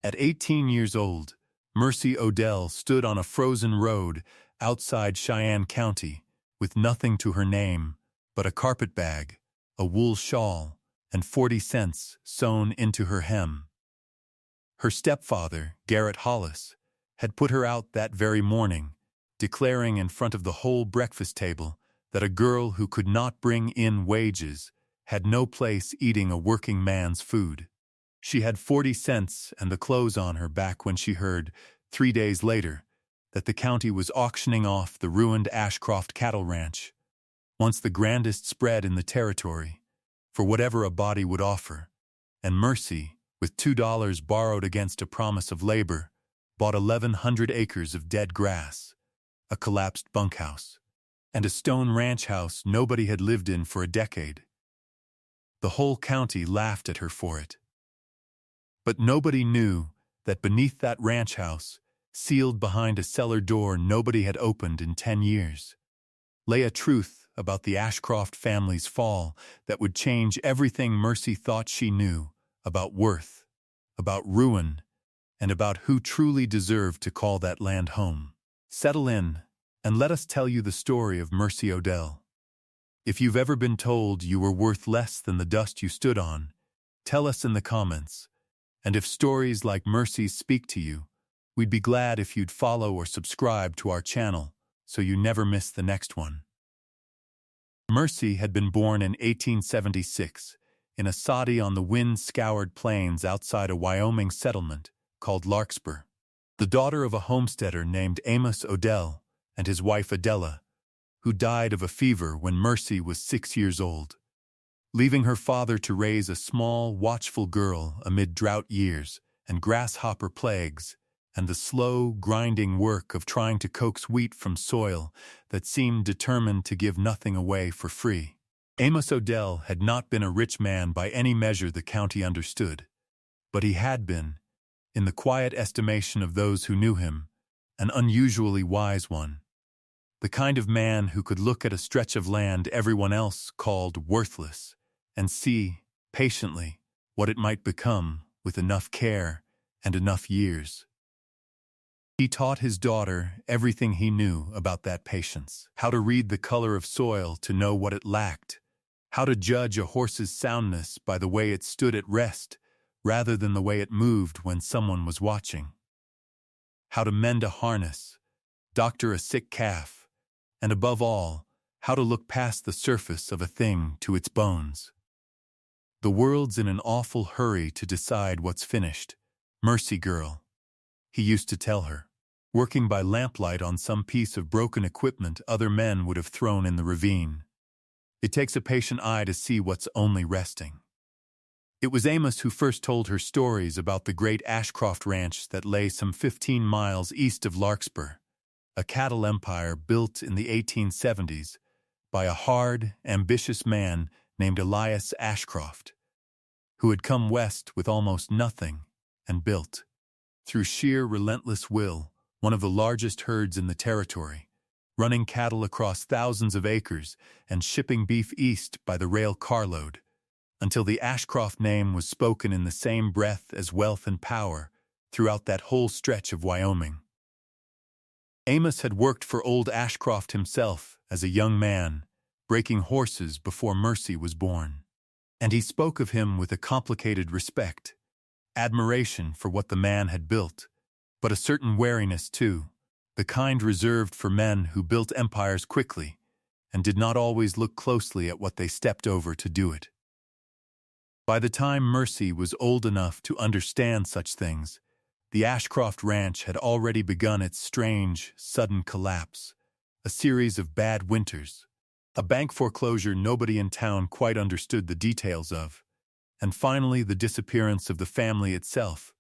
At 18 years old, Mercy Odell stood on a frozen road outside Cheyenne County with nothing to her name but a carpet bag, a wool shawl, and 40 cents sewn into her hem. Her stepfather, Garrett Hollis, had put her out that very morning, declaring in front of the whole breakfast table that a girl who could not bring in wages had no place eating a working man's food. She had 40 cents and the clothes on her back when she heard, 3 days later, that the county was auctioning off the ruined Ashcroft cattle ranch, once the grandest spread in the territory, for whatever a body would offer, and Mercy, with $2 borrowed against a promise of labor, bought 1,100 acres of dead grass, a collapsed bunkhouse, and a stone ranch house nobody had lived in for a decade. The whole county laughed at her for it. But nobody knew that beneath that ranch house, sealed behind a cellar door nobody had opened in 10 years, lay a truth about the Ashcroft family's fall that would change everything Mercy thought she knew about worth, about ruin, and about who truly deserved to call that land home. Settle in, and let us tell you the story of Mercy Odell. If you've ever been told you were worth less than the dust you stood on, tell us in the comments. And if stories like Mercy's speak to you, we'd be glad if you'd follow or subscribe to our channel so you never miss the next one. Mercy had been born in 1876 in a soddy on the wind-scoured plains outside a Wyoming settlement called Larkspur, the daughter of a homesteader named Amos Odell and his wife Adela, who died of a fever when Mercy was 6 years old, leaving her father to raise a small, watchful girl amid drought years and grasshopper plagues and the slow, grinding work of trying to coax wheat from soil that seemed determined to give nothing away for free. Amos Odell had not been a rich man by any measure the county understood, but he had been, in the quiet estimation of those who knew him, an unusually wise one. The kind of man who could look at a stretch of land everyone else called worthless and see, patiently, what it might become with enough care and enough years. He taught his daughter everything he knew about that patience, how to read the color of soil to know what it lacked, how to judge a horse's soundness by the way it stood at rest rather than the way it moved when someone was watching, how to mend a harness, doctor a sick calf, and above all, how to look past the surface of a thing to its bones. The world's in an awful hurry to decide what's finished, Mercy girl, he used to tell her, working by lamplight on some piece of broken equipment other men would have thrown in the ravine. It takes a patient eye to see what's only resting. It was Amos who first told her stories about the great Ashcroft ranch that lay some 15 miles east of Larkspur, a cattle empire built in the 1870s by a hard, ambitious man named Elias Ashcroft, who had come west with almost nothing and built, through sheer relentless will, one of the largest herds in the territory, running cattle across thousands of acres and shipping beef east by the rail carload, until the Ashcroft name was spoken in the same breath as wealth and power throughout that whole stretch of Wyoming. Amos had worked for old Ashcroft himself as a young man, breaking horses before Mercy was born, and he spoke of him with a complicated respect, admiration for what the man had built, but a certain wariness too, the kind reserved for men who built empires quickly and did not always look closely at what they stepped over to do it. By the time Mercy was old enough to understand such things, the Ashcroft Ranch had already begun its strange, sudden collapse, a series of bad winters, a bank foreclosure nobody in town quite understood the details of, and finally the disappearance of the family itself,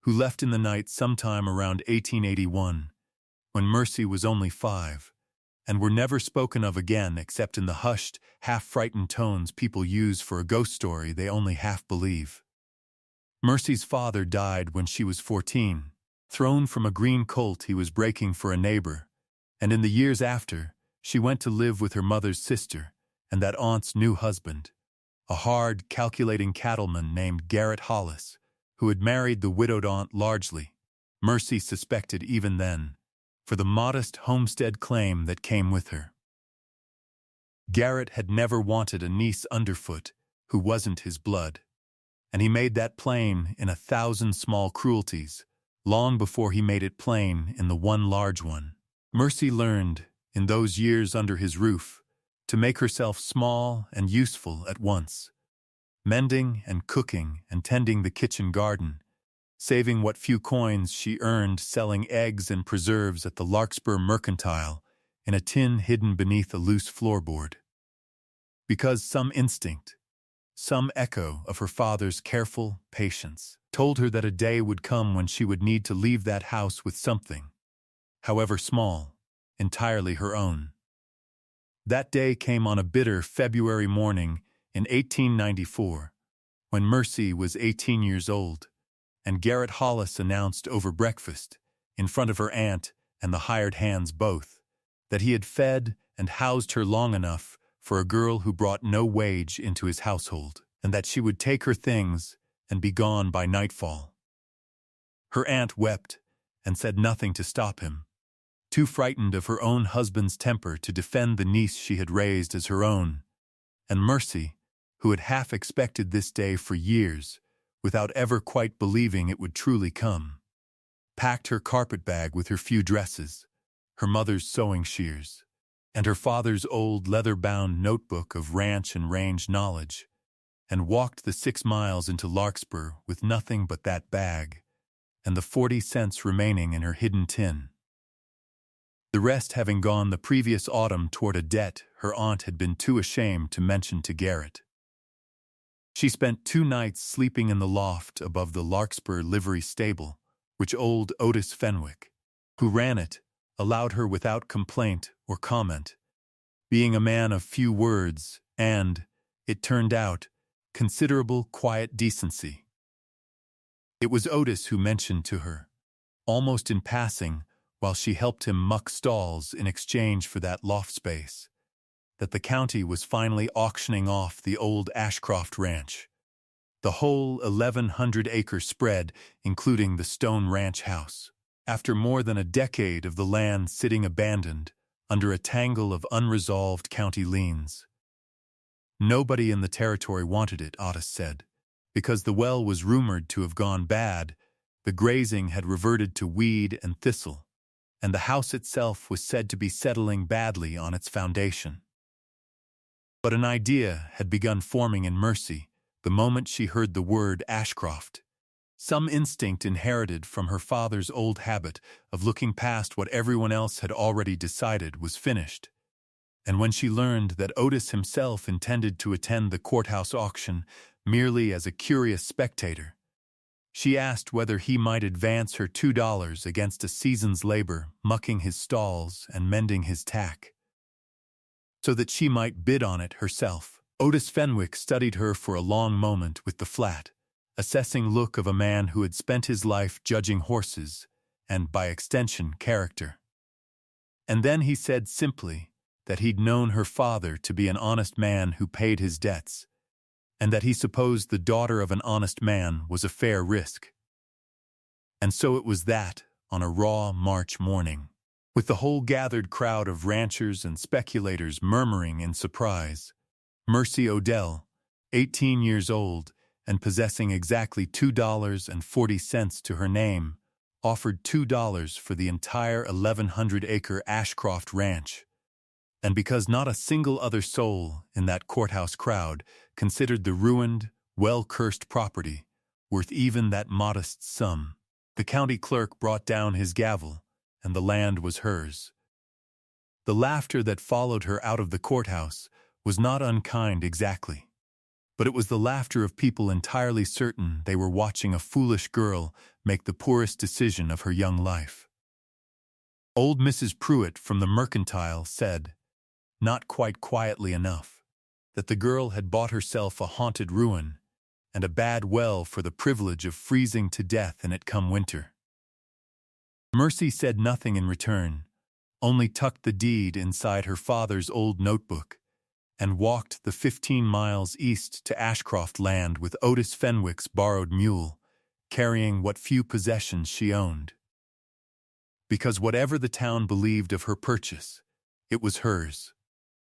who left in the night sometime around 1881, when Mercy was only 5, and were never spoken of again except in the hushed, half-frightened tones people use for a ghost story they only half believe. Mercy's father died when she was 14, thrown from a green colt he was breaking for a neighbor, and in the years after, she went to live with her mother's sister and that aunt's new husband, a hard, calculating cattleman named Garrett Hollis, who had married the widowed aunt largely, Mercy suspected even then, for the modest homestead claim that came with her. Garrett had never wanted a niece underfoot who wasn't his blood, and he made that plain in 1,000 small cruelties, long before he made it plain in the one large one. Mercy learned, in those years under his roof, to make herself small and useful at once, mending and cooking and tending the kitchen garden, saving what few coins she earned selling eggs and preserves at the Larkspur Mercantile in a tin hidden beneath a loose floorboard. Because some instinct, some echo of her father's careful patience, told her that a day would come when she would need to leave that house with something, however small, entirely her own. That day came on a bitter February morning in 1894, when Mercy was 18 years old, and Garrett Hollis announced over breakfast, in front of her aunt and the hired hands both, that he had fed and housed her long enough for a girl who brought no wage into his household, and that she would take her things and be gone by nightfall. Her aunt wept and said nothing to stop him, too frightened of her own husband's temper to defend the niece she had raised as her own, and Mercy, who had half expected this day for years, without ever quite believing it would truly come, packed her carpetbag with her few dresses, her mother's sewing shears, and her father's old leather-bound notebook of ranch and range knowledge, and walked the 6 miles into Larkspur with nothing but that bag, and the 40 cents remaining in her hidden tin. The rest having gone the previous autumn toward a debt her aunt had been too ashamed to mention to Garrett. She spent 2 nights sleeping in the loft above the Larkspur livery stable, which old Otis Fenwick, who ran it, allowed her without complaint or comment, being a man of few words and, it turned out, considerable quiet decency. It was Otis who mentioned to her, almost in passing, while she helped him muck stalls in exchange for that loft space, that the county was finally auctioning off the old Ashcroft Ranch, the whole 1,100-acre spread, including the stone ranch house, after more than a decade of the land sitting abandoned under a tangle of unresolved county liens. Nobody in the territory wanted it, Otis said, because the well was rumored to have gone bad, the grazing had reverted to weed and thistle, and the house itself was said to be settling badly on its foundation. But an idea had begun forming in Mercy the moment she heard the word Ashcroft, some instinct inherited from her father's old habit of looking past what everyone else had already decided was finished. And when she learned that Otis himself intended to attend the courthouse auction merely as a curious spectator, she asked whether he might advance her $2 against a season's labor mucking his stalls and mending his tack, so that she might bid on it herself. Otis Fenwick studied her for a long moment with the flat, assessing look of a man who had spent his life judging horses and, by extension, character. And then he said simply that he'd known her father to be an honest man who paid his debts, and that he supposed the daughter of an honest man was a fair risk. And so it was that, on a raw March morning, with the whole gathered crowd of ranchers and speculators murmuring in surprise, Mercy Odell, 18 years old and possessing exactly $2.40 to her name, offered $2 for the entire 1,100-acre Ashcroft Ranch. And because not a single other soul in that courthouse crowd considered the ruined, well-cursed property worth even that modest sum, the county clerk brought down his gavel, and the land was hers. The laughter that followed her out of the courthouse was not unkind exactly, but it was the laughter of people entirely certain they were watching a foolish girl make the poorest decision of her young life. Old Mrs. Pruitt from the Mercantile said, not quite quietly enough, that the girl had bought herself a haunted ruin and a bad well for the privilege of freezing to death in it come winter. Mercy said nothing in return, only tucked the deed inside her father's old notebook and walked the 15 miles east to Ashcroft land with Otis Fenwick's borrowed mule carrying what few possessions she owned. Because whatever the town believed of her purchase, it was hers,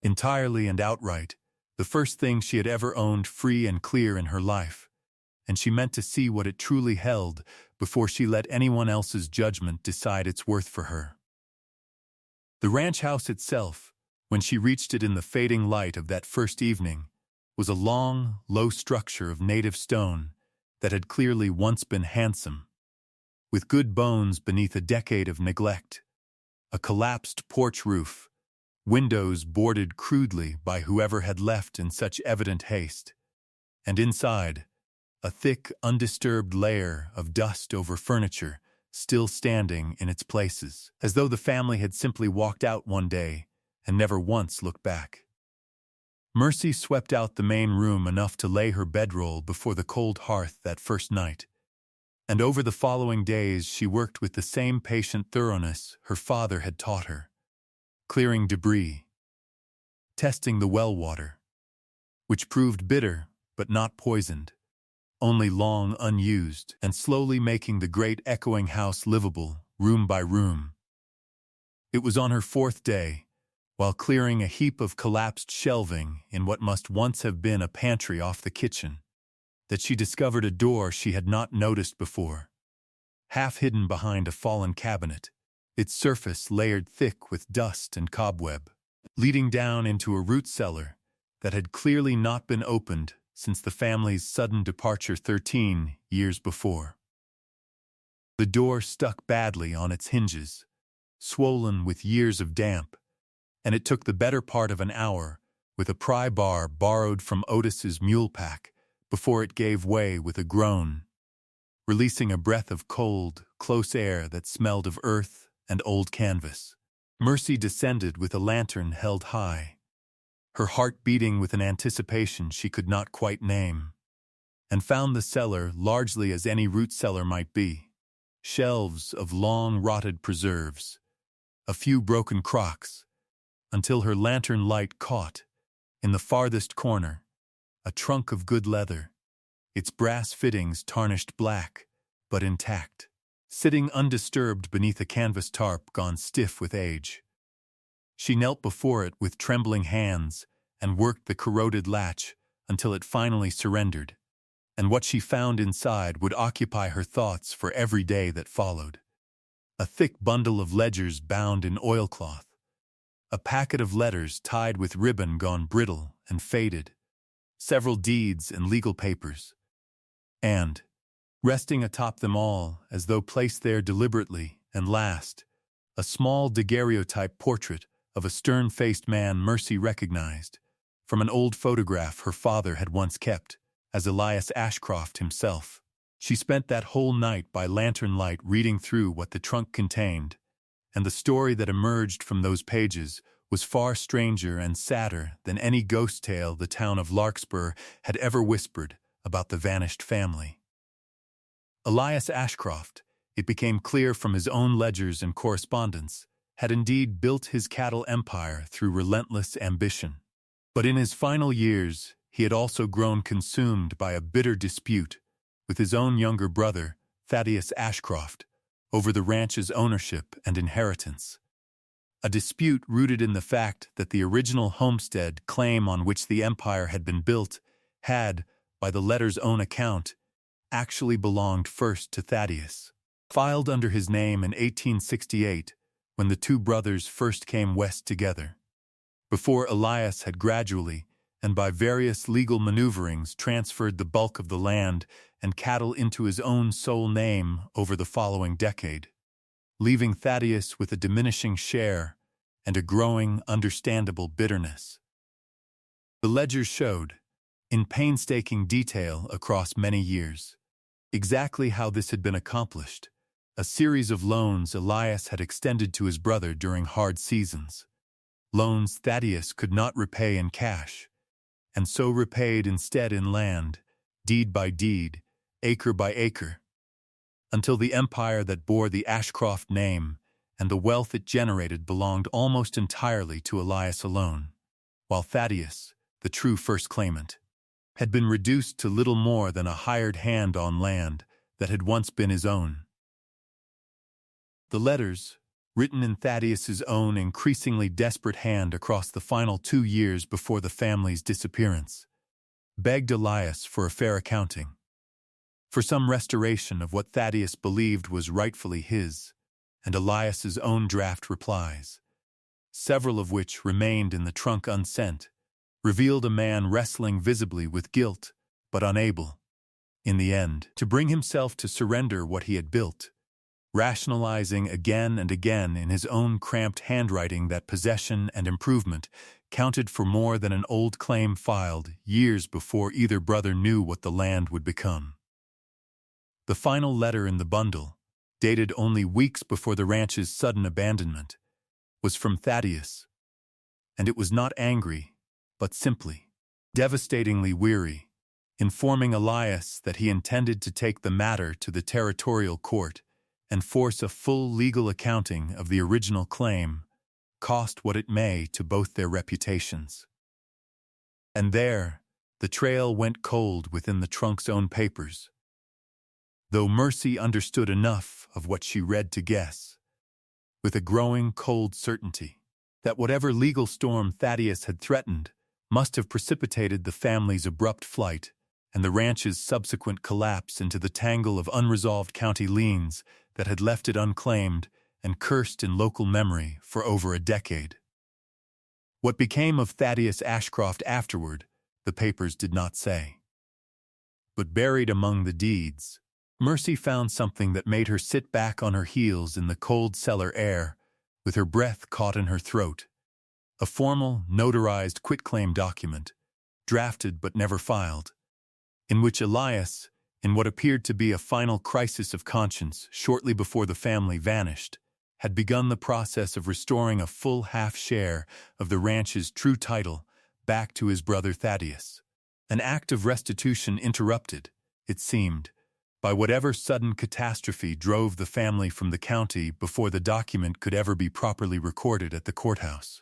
entirely and outright, the first thing she had ever owned free and clear in her life, and she meant to see what it truly held before she let anyone else's judgment decide its worth for her. The ranch house itself, when she reached it in the fading light of that first evening, was a long, low structure of native stone that had clearly once been handsome, with good bones beneath a decade of neglect, a collapsed porch roof, windows boarded crudely by whoever had left in such evident haste, and inside, a thick, undisturbed layer of dust over furniture still standing in its places, as though the family had simply walked out one day and never once looked back. Mercy swept out the main room enough to lay her bedroll before the cold hearth that first night, and over the following days she worked with the same patient thoroughness her father had taught her, clearing debris, testing the well water, which proved bitter but not poisoned, only long unused, and slowly making the great echoing house livable, room by room. It was on her fourth day, while clearing a heap of collapsed shelving in what must once have been a pantry off the kitchen, that she discovered a door she had not noticed before, half hidden behind a fallen cabinet, its surface layered thick with dust and cobweb, leading down into a root cellar that had clearly not been opened since the family's sudden departure 13 years before. The door stuck badly on its hinges, swollen with years of damp, and it took the better part of an hour, with a pry bar borrowed from Otis's mule pack, before it gave way with a groan, releasing a breath of cold, close air that smelled of earth and old canvas. Mercy descended with a lantern held high, her heart beating with an anticipation she could not quite name, and found the cellar largely as any root cellar might be: shelves of long rotted preserves, a few broken crocks, until her lantern light caught, in the farthest corner, a trunk of good leather, its brass fittings tarnished black, but intact, sitting undisturbed beneath a canvas tarp gone stiff with age. She knelt before it with trembling hands and worked the corroded latch until it finally surrendered, and what she found inside would occupy her thoughts for every day that followed. A thick bundle of ledgers bound in oilcloth, a packet of letters tied with ribbon gone brittle and faded, several deeds and legal papers, and, resting atop them all as though placed there deliberately, and last, a small daguerreotype portrait of a stern-faced man Mercy recognized from an old photograph her father had once kept, as Elias Ashcroft himself. She spent that whole night by lantern light reading through what the trunk contained, and the story that emerged from those pages was far stranger and sadder than any ghost tale the town of Larkspur had ever whispered about the vanished family. Elias Ashcroft, it became clear from his own ledgers and correspondence, had indeed built his cattle empire through relentless ambition. But in his final years, he had also grown consumed by a bitter dispute with his own younger brother, Thaddeus Ashcroft, over the ranch's ownership and inheritance. A dispute rooted in the fact that the original homestead claim on which the empire had been built had, by the letter's own account, actually belonged first to Thaddeus. Filed under his name in 1868, when the two brothers first came west together, before Elias had gradually, and by various legal maneuverings, transferred the bulk of the land and cattle into his own sole name over the following decade, leaving Thaddeus with a diminishing share and a growing, understandable bitterness. The ledgers showed, in painstaking detail across many years, exactly how this had been accomplished: a series of loans Elias had extended to his brother during hard seasons, loans Thaddeus could not repay in cash, and so repaid instead in land, deed by deed, acre by acre, until the empire that bore the Ashcroft name and the wealth it generated belonged almost entirely to Elias alone, while Thaddeus, the true first claimant, had been reduced to little more than a hired hand on land that had once been his own. The letters, written in Thaddeus's own increasingly desperate hand across the final 2 years before the family's disappearance, begged Elias for a fair accounting, for some restoration of what Thaddeus believed was rightfully his, and Elias's own draft replies, several of which remained in the trunk unsent, revealed a man wrestling visibly with guilt, but unable, in the end, to bring himself to surrender what he had built, rationalizing again and again in his own cramped handwriting that possession and improvement counted for more than an old claim filed years before either brother knew what the land would become. The final letter in the bundle, dated only weeks before the ranch's sudden abandonment, was from Thaddeus, and it was not angry, but simply, devastatingly weary, informing Elias that he intended to take the matter to the territorial court and force a full legal accounting of the original claim, cost what it may to both their reputations. And there, the trail went cold within the trunk's own papers. Though Mercy understood enough of what she read to guess, with a growing cold certainty, that whatever legal storm Thaddeus had threatened must have precipitated the family's abrupt flight and the ranch's subsequent collapse into the tangle of unresolved county liens that had left it unclaimed and cursed in local memory for over a decade. What became of Thaddeus Ashcroft afterward, the papers did not say. But buried among the deeds, Mercy found something that made her sit back on her heels in the cold cellar air, with her breath caught in her throat. A formal, notarized quitclaim document, drafted but never filed, in which Elias, in what appeared to be a final crisis of conscience shortly before the family vanished, had begun the process of restoring a full half-share of the ranch's true title back to his brother Thaddeus. An act of restitution interrupted, it seemed, by whatever sudden catastrophe drove the family from the county before the document could ever be properly recorded at the courthouse.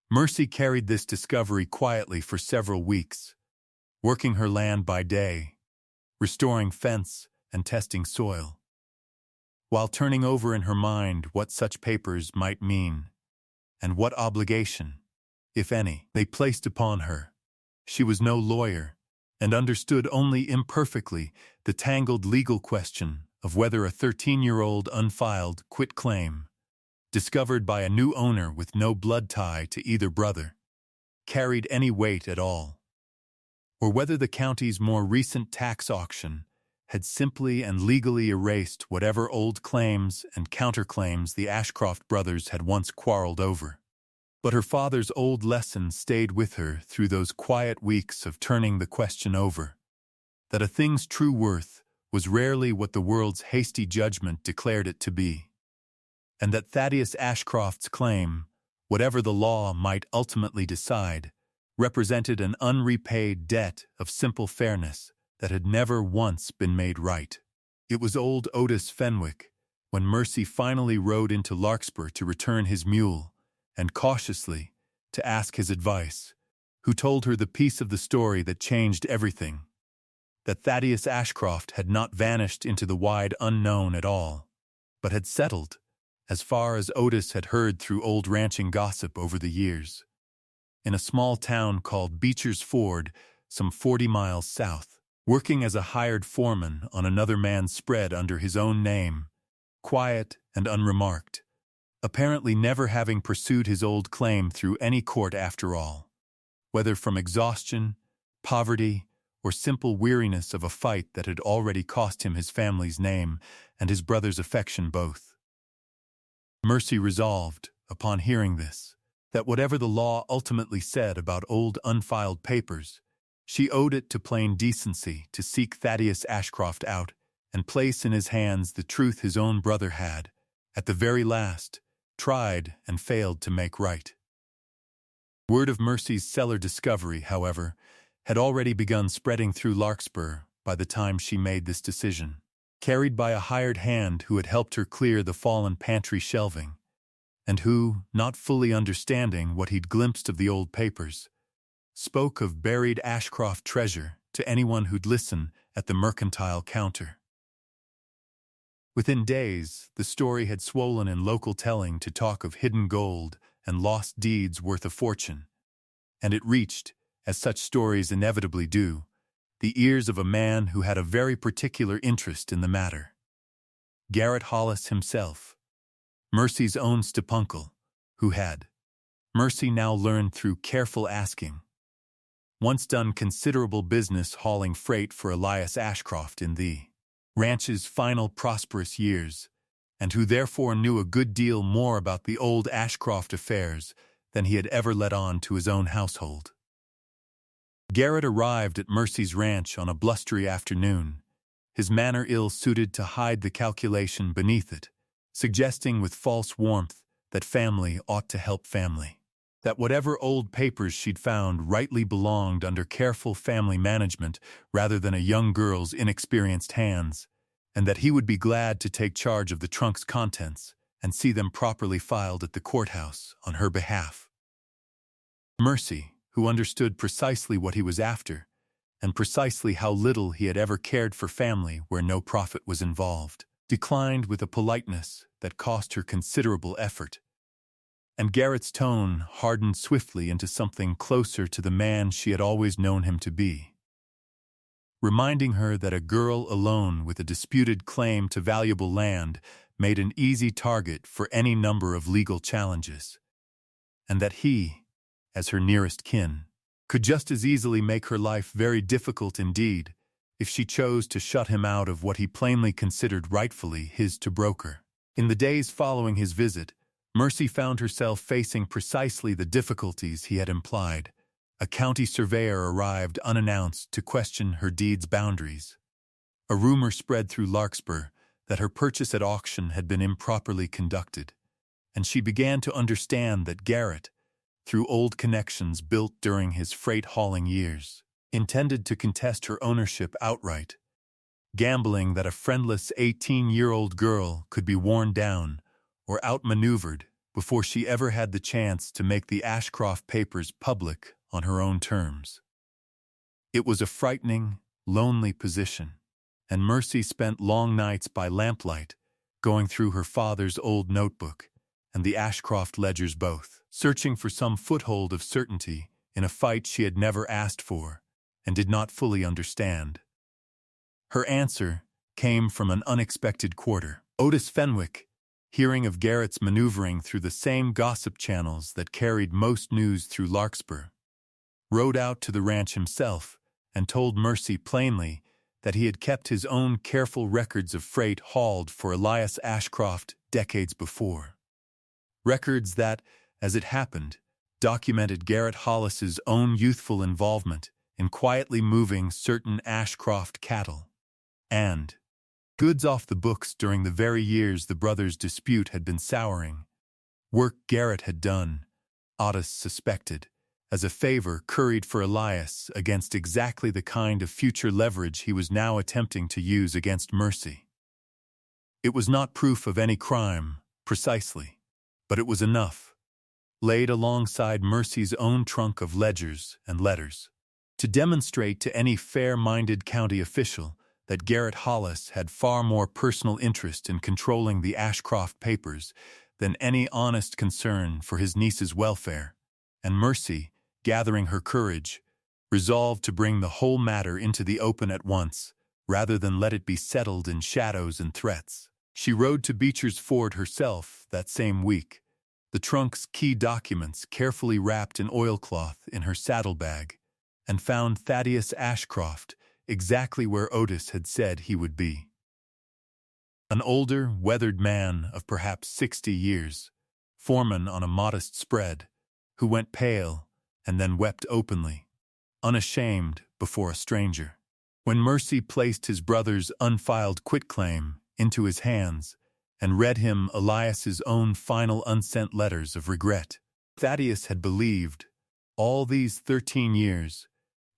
Mercy carried this discovery quietly for several weeks, working her land by day, restoring fence and testing soil, while turning over in her mind what such papers might mean, and what obligation, if any, they placed upon her. She was no lawyer, and understood only imperfectly the tangled legal question of whether a 13-year-old unfiled quitclaim, discovered by a new owner with no blood tie to either brother, carried any weight at all, or whether the county's more recent tax auction had simply and legally erased whatever old claims and counterclaims the Ashcroft brothers had once quarreled over. But her father's old lesson stayed with her through those quiet weeks of turning the question over, that a thing's true worth was rarely what the world's hasty judgment declared it to be, and that Thaddeus Ashcroft's claim, whatever the law might ultimately decide, represented an unrepaid debt of simple fairness that had never once been made right. It was old Otis Fenwick, when Mercy finally rode into Larkspur to return his mule, and cautiously, to ask his advice, who told her the piece of the story that changed everything, that Thaddeus Ashcroft had not vanished into the wide unknown at all, but had settled, as far as Otis had heard through old ranching gossip over the years, in a small town called Beecher's Ford, some 40 miles south, working as a hired foreman on another man's spread under his own name, quiet and unremarked, apparently never having pursued his old claim through any court after all, whether from exhaustion, poverty, or simple weariness of a fight that had already cost him his family's name and his brother's affection both. Mercy resolved, upon hearing this, that whatever the law ultimately said about old unfiled papers, she owed it to plain decency to seek Thaddeus Ashcroft out and place in his hands the truth his own brother had, at the very last, tried and failed to make right. Word of Mercy's Cellar discovery, however, had already begun spreading through Larkspur by the time she made this decision, carried by a hired hand who had helped her clear the fallen pantry shelving, and who, not fully understanding what he'd glimpsed of the old papers, spoke of buried Ashcroft treasure to anyone who'd listen at the mercantile counter. Within days, the story had swollen in local telling to talk of hidden gold and lost deeds worth a fortune, and it reached, as such stories inevitably do, the ears of a man who had a very particular interest in the matter. Garrett Hollis himself, Mercy's own stepuncle, who had, Mercy now learned through careful asking, once done considerable business hauling freight for Elias Ashcroft in the ranch's final prosperous years, and who therefore knew a good deal more about the old Ashcroft affairs than he had ever let on to his own household. Garrett arrived at Mercy's ranch on a blustery afternoon, his manner ill-suited to hide the calculation beneath it, suggesting with false warmth that family ought to help family, that whatever old papers she'd found rightly belonged under careful family management rather than a young girl's inexperienced hands, and that he would be glad to take charge of the trunk's contents and see them properly filed at the courthouse on her behalf. Mercy, who understood precisely what he was after, and precisely how little he had ever cared for family where no profit was involved, declined with a politeness that cost her considerable effort, and Garrett's tone hardened swiftly into something closer to the man she had always known him to be, reminding her that a girl alone with a disputed claim to valuable land made an easy target for any number of legal challenges, and that he, as her nearest kin, could just as easily make her life very difficult indeed if she chose to shut him out of what he plainly considered rightfully his to broker. In the days following his visit, Mercy found herself facing precisely the difficulties he had implied. A county surveyor arrived unannounced to question her deed's boundaries. A rumor spread through Larkspur that her purchase at auction had been improperly conducted, and she began to understand that Garrett, through old connections built during his freight-hauling years, intended to contest her ownership outright, gambling that a friendless 18-year-old girl could be worn down or outmaneuvered before she ever had the chance to make the Ashcroft papers public on her own terms. It was a frightening, lonely position, and Mercy spent long nights by lamplight, going through her father's old notebook and the Ashcroft ledgers both, searching for some foothold of certainty in a fight she had never asked for and did not fully understand. Her answer came from an unexpected quarter. Otis Fenwick, hearing of Garrett's maneuvering through the same gossip channels that carried most news through Larkspur, rode out to the ranch himself and told Mercy plainly that he had kept his own careful records of freight hauled for Elias Ashcroft decades before. Records that, as it happened, documented Garrett Hollis's own youthful involvement in quietly moving certain Ashcroft cattle, and goods off the books during the very years the brothers' dispute had been souring. Work Garrett had done, Otis suspected, as a favor curried for Elias against exactly the kind of future leverage he was now attempting to use against Mercy. It was not proof of any crime, precisely, but it was enough, laid alongside Mercy's own trunk of ledgers and letters, to demonstrate to any fair-minded county official that Garrett Hollis had far more personal interest in controlling the Ashcroft papers than any honest concern for his niece's welfare, and Mercy, gathering her courage, resolved to bring the whole matter into the open at once, rather than let it be settled in shadows and threats. She rode to Beecher's Ford herself that same week, the trunk's key documents carefully wrapped in oilcloth in her saddlebag, and found Thaddeus Ashcroft exactly where Otis had said he would be. An older, weathered man of perhaps 60 years, foreman on a modest spread, who went pale and then wept openly, unashamed before a stranger. When Mercy placed his brother's unfiled quitclaim into his hands and read him Elias's own final unsent letters of regret, Thaddeus had believed, all these 13 years,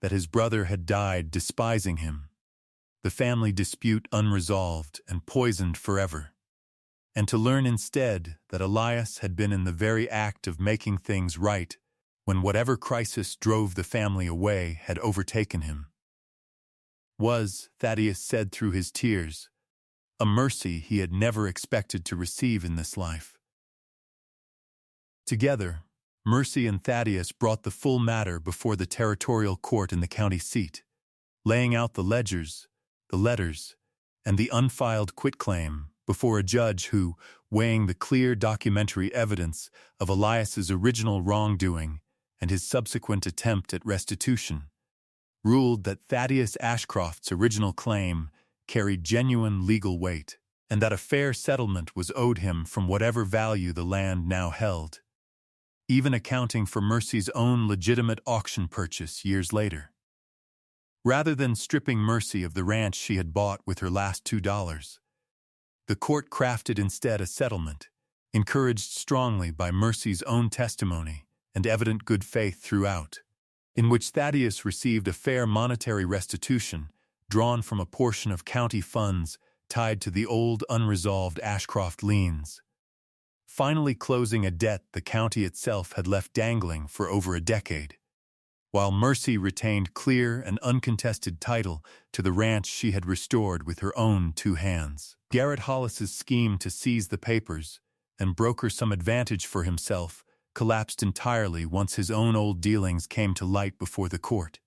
that his brother had died despising him, the family dispute unresolved and poisoned forever, and to learn instead that Elias had been in the very act of making things right when whatever crisis drove the family away had overtaken him, was, Thaddeus said through his tears, a mercy he had never expected to receive in this life. Together, Mercy and Thaddeus brought the full matter before the territorial court in the county seat, laying out the ledgers, the letters, and the unfiled quitclaim before a judge who, weighing the clear documentary evidence of Elias's original wrongdoing and his subsequent attempt at restitution, ruled that Thaddeus Ashcroft's original claim carried genuine legal weight, and that a fair settlement was owed him from whatever value the land now held, even accounting for Mercy's own legitimate auction purchase years later. Rather than stripping Mercy of the ranch she had bought with her last $2, the court crafted instead a settlement, encouraged strongly by Mercy's own testimony and evident good faith throughout, in which Thaddeus received a fair monetary restitution drawn from a portion of county funds tied to the old unresolved Ashcroft liens, finally closing a debt the county itself had left dangling for over a decade, while Mercy retained clear and uncontested title to the ranch she had restored with her own 2 hands. Garrett Hollis's scheme to seize the papers and broker some advantage for himself collapsed entirely once his own old dealings came to light before the court.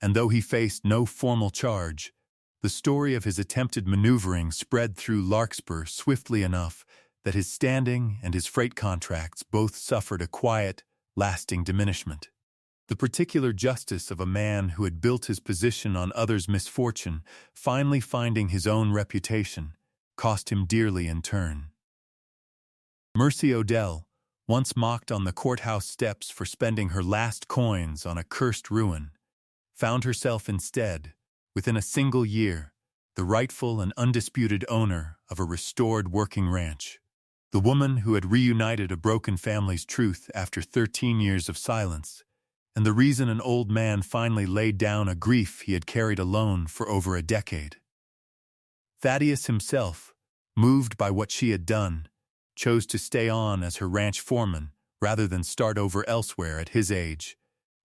And though he faced no formal charge, the story of his attempted maneuvering spread through Larkspur swiftly enough that his standing and his freight contracts both suffered a quiet, lasting diminishment. The particular justice of a man who had built his position on others' misfortune, finally finding his own reputation, cost him dearly in turn. Mercy Odell, once mocked on the courthouse steps for spending her last coins on a cursed ruin, found herself instead, within a single year, the rightful and undisputed owner of a restored working ranch. The woman who had reunited a broken family's truth after 13 years of silence, and the reason an old man finally laid down a grief he had carried alone for over a decade. Thaddeus himself, moved by what she had done, chose to stay on as her ranch foreman rather than start over elsewhere at his age,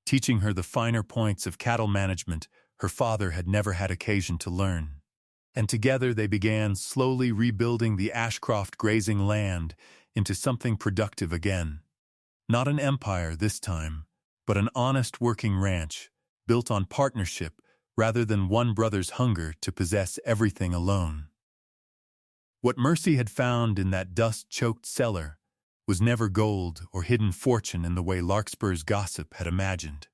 teaching her the finer points of cattle management her father had never had occasion to learn. And together they began slowly rebuilding the Ashcroft grazing land into something productive again. Not an empire this time, but an honest working ranch, built on partnership rather than one brother's hunger to possess everything alone. What Mercy had found in that dust-choked cellar was never gold or hidden fortune in the way Larkspur's gossip had imagined,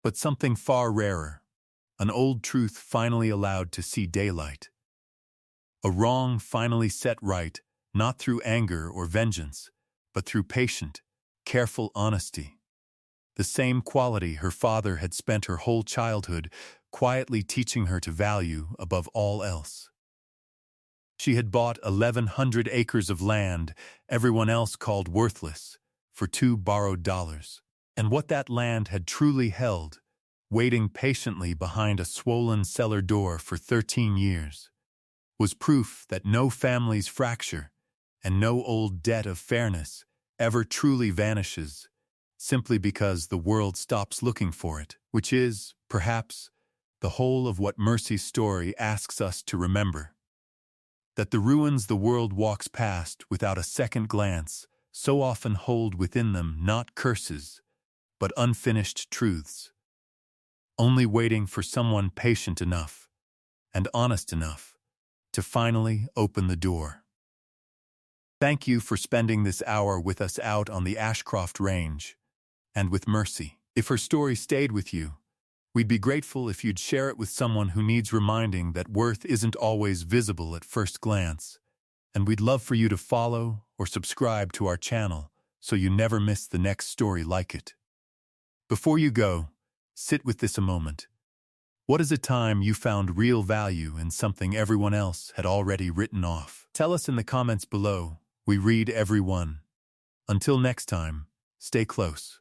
but something far rarer, an old truth finally allowed to see daylight. A wrong finally set right, not through anger or vengeance, but through patient, careful honesty. The same quality her father had spent her whole childhood quietly teaching her to value above all else. She had bought 1,100 acres of land everyone else called worthless for $2 borrowed, and what that land had truly held, waiting patiently behind a swollen cellar door for 13 years, was proof that no family's fracture and no old debt of fairness ever truly vanishes, simply because the world stops looking for it, which is, perhaps, the whole of what Mercy's story asks us to remember. That the ruins the world walks past without a second glance so often hold within them not curses, but unfinished truths, only waiting for someone patient enough and honest enough to finally open the door. Thank you for spending this hour with us out on the Ashcroft Range, and with Mercy. If her story stayed with you, we'd be grateful if you'd share it with someone who needs reminding that worth isn't always visible at first glance, and we'd love for you to follow or subscribe to our channel so you never miss the next story like it. Before you go, sit with this a moment. What is a time you found real value in something everyone else had already written off? Tell us in the comments below. We read every one. Until next time, stay close.